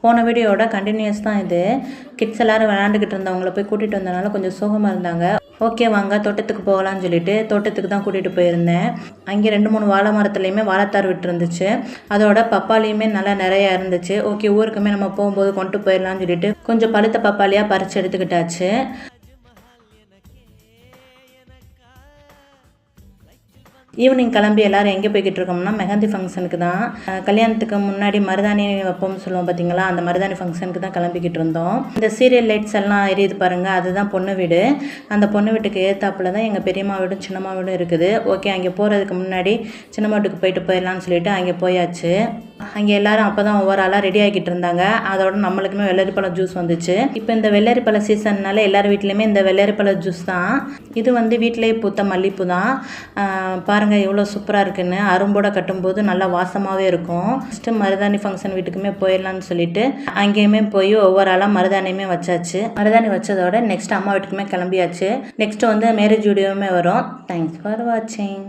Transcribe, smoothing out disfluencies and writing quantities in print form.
போன வீடியோட கண்டினியூஸ் தான் இது. கிட்ஸ் எல்லோரும் விளையாண்டுக்கிட்டு இருந்தவங்கள போய் கூட்டிகிட்டு வந்தனால கொஞ்சம் சோகமாக இருந்தாங்க. ஓகே வாங்க தோட்டத்துக்கு போகலான்னு சொல்லிட்டு தோட்டத்துக்கு தான் கூட்டிகிட்டு போயிருந்தேன். அங்கே 2-3 வாழை மரத்துலேயுமே வாழைத்தார் விட்டுருந்துச்சு. அதோட பப்பாளியுமே நல்லா நிறையா இருந்துச்சு. ஓகே ஊருக்குமே நம்ம போகும்போது கொண்டு போயிடலான்னு சொல்லிட்டு கொஞ்சம் பழுத்த பப்பாளியாக பறித்து எடுத்துக்கிட்டாச்சு. ஈவினிங் கிளம்பி எல்லோரும் எங்கே போய்கிட்டு இருக்கோம்னா மெஹந்தி ஃபங்க்ஷனுக்கு தான். கல்யாணத்துக்கு முன்னாடி மருதாணி வைப்போம்னு சொல்லுவோம் பார்த்தீங்களா, அந்த மருதாணி ஃபங்க்ஷனுக்கு தான் கிளம்பிக்கிட்டு இருந்தோம். இந்த சீரியல் லைட்ஸ் எல்லாம் எரியுது பாருங்கள், அதுதான் பொண்ணு வீடு. அந்த பொண்ணு வீட்டுக்கு ஏற்றாப்புல தான் எங்கள் பெரியம்மா வீடும் சின்னம்மா வீடும் இருக்குது. ஓகே அங்கே போகிறதுக்கு முன்னாடி சின்னம்மா வீட்டுக்கு போயிடலான்னு சொல்லிட்டு அங்கே போயாச்சு. அங்கே எல்லோரும் அப்போ தான் ஒவ்வொரு ஆளாக ரெடி ஆகிக்கிட்டு இருந்தாங்க. அதோட நம்மளுக்குமே வெள்ளரிப்பழம் ஜூஸ் வந்துச்சு. இப்போ இந்த வெள்ளரிப்பழ சீசன்னால எல்லார் வீட்லேயுமே இந்த வெள்ளரிப்பழ ஜூஸ் தான். இது வீட்டிலேயே பூத்த மல்லிப்பூ தான். பாருங்கள் எவ்வளோ சூப்பராக இருக்குன்னு. அரும்போட கட்டும்போது நல்லா வாசமாகவே இருக்கும். ஃபஸ்ட்டு மருதாணி ஃபங்க்ஷன் வீட்டுக்குமே போயிடலான்னு சொல்லிட்டு அங்கேயுமே போய் ஒவ்வொரு ஆளாக மருதாணியுமே வச்சாச்சு. மருதாணி வச்சதோட நெக்ஸ்ட் அம்மா வீட்டுக்குமே கிளம்பியாச்சு. நெக்ஸ்ட்டு மேரேஜ் வீடியோவுமே வரும். தேங்க்ஸ் ஃபார் வாட்சிங்.